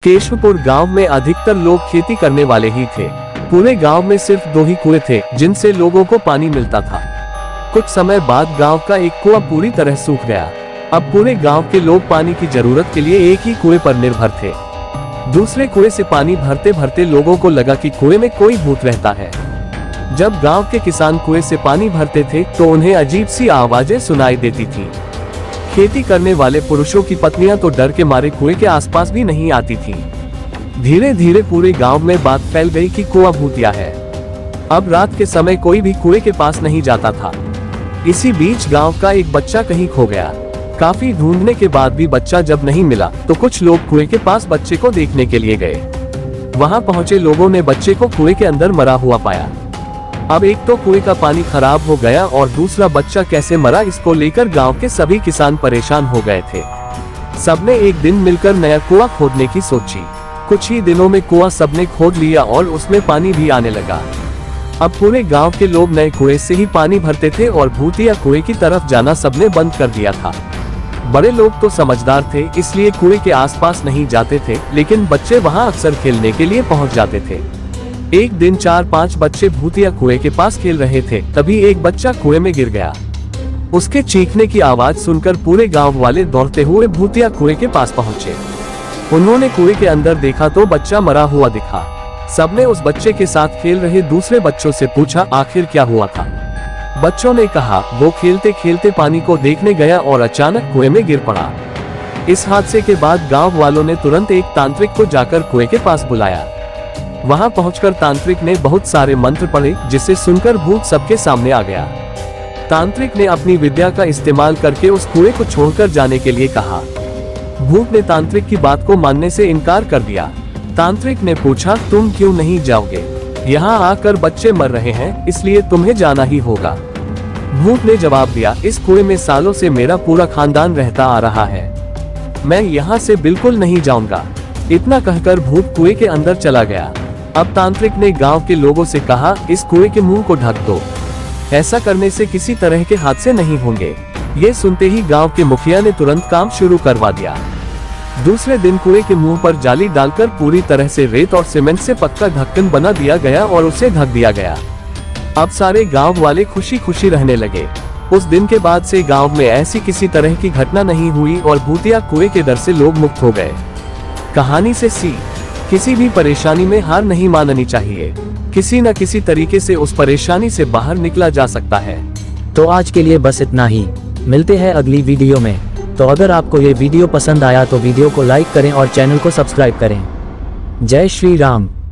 केशवपुर गांव में अधिकतर लोग खेती करने वाले ही थे। पूरे गांव में सिर्फ 2 ही कुएं थे जिनसे लोगों को पानी मिलता था। कुछ समय बाद गांव का एक कुआं पूरी तरह सूख गया। अब पूरे गांव के लोग पानी की जरूरत के लिए एक ही कुएं पर निर्भर थे। दूसरे कुएं से पानी भरते भरते लोगों को लगा कि कुएं में कोई भूत रहता है। जब गांव के किसान कुएं से पानी भरते थे तो उन्हें अजीब सी आवाजें सुनाई देती थी। खेती करने वाले पुरुषों की पत्नियां तो डर के मारे कुएं के आसपास भी नहीं आती थीं। धीरे धीरे पूरे गांव में बात फैल गई कि कुआं भूतिया है। अब रात के समय कोई भी कुएं के पास नहीं जाता था। इसी बीच गांव का एक बच्चा कहीं खो गया। काफी ढूंढने के बाद भी बच्चा जब नहीं मिला तो कुछ लोग कुएं के पास बच्चे को देखने के लिए गए। वहां पहुंचे लोगों ने बच्चे को कुएं के अंदर मरा हुआ पाया। अब एक तो कुएं का पानी खराब हो गया और दूसरा बच्चा कैसे मरा इसको लेकर गांव के सभी किसान परेशान हो गए थे। सबने एक दिन मिलकर नया कुआं खोदने की सोची। कुछ ही दिनों में कुआं सबने खोद लिया और उसमें पानी भी आने लगा। अब पूरे गांव के लोग नए कुएं से ही पानी भरते थे और भूतिया कुएं की तरफ जाना सबने बंद कर दिया था। बड़े लोग तो समझदार थे इसलिए कुएं के आसपास नहीं जाते थे, लेकिन बच्चे वहां अक्सर खेलने के लिए पहुंच जाते थे। एक दिन 4-5 बच्चे भूतिया कुएं के पास खेल रहे थे, तभी एक बच्चा कुएं में गिर गया। उसके चीखने की आवाज सुनकर पूरे गांव वाले दौड़ते हुए भूतिया कुएं के पास पहुंचे। उन्होंने कुएं के अंदर देखा तो बच्चा मरा हुआ दिखा। सबने उस बच्चे के साथ खेल रहे दूसरे बच्चों से पूछा आखिर क्या हुआ था। बच्चों ने कहा वो खेलते खेलते पानी को देखने गया और अचानक कुएं में गिर पड़ा। इस हादसे के बाद गांव वालों ने तुरंत एक तांत्रिक को जाकर कुएं के पास बुलाया। वहां पहुंचकर तांत्रिक ने बहुत सारे मंत्र पढ़े, जिसे सुनकर भूत सबके सामने आ गया। तांत्रिक ने अपनी विद्या का इस्तेमाल करके उस कुएं को छोड़कर जाने के लिए कहा। भूत ने तांत्रिक की बात को मानने से इनकार कर दिया। तांत्रिक ने पूछा तुम क्यों नहीं जाओगे? यहाँ आकर बच्चे मर रहे हैं इसलिए तुम्हें जाना ही होगा। भूत ने जवाब दिया इस कुएं में सालों से मेरा पूरा खानदान रहता आ रहा है, मैं यहाँ से बिल्कुल नहीं जाऊंगा। इतना कहकर भूत कुएं के अंदर चला गया। अब तांत्रिक ने गांव के लोगों से कहा इस कुएं के मुंह को ढक दो, ऐसा करने से किसी तरह के हादसे नहीं होंगे। ये सुनते ही गांव के मुखिया ने तुरंत काम शुरू करवा दिया। दूसरे दिन कुएं के मुंह पर जाली डालकर पूरी तरह से रेत और सीमेंट से पक्का ढक्कन बना दिया गया और उसे ढक दिया गया। अब सारे गांव वाले खुशी खुशी रहने लगे। उस दिन के बाद से गांव में ऐसी किसी तरह की घटना नहीं हुई और भूतिया कुएं के डर से लोग मुक्त हो गए। कहानी से सीख, किसी भी परेशानी में हार नहीं माननी चाहिए। किसी न किसी तरीके से उस परेशानी से बाहर निकला जा सकता है। तो आज के लिए बस इतना ही, मिलते हैं अगली वीडियो में। तो अगर आपको ये वीडियो पसंद आया तो वीडियो को लाइक करें और चैनल को सब्सक्राइब करें। जय श्री राम।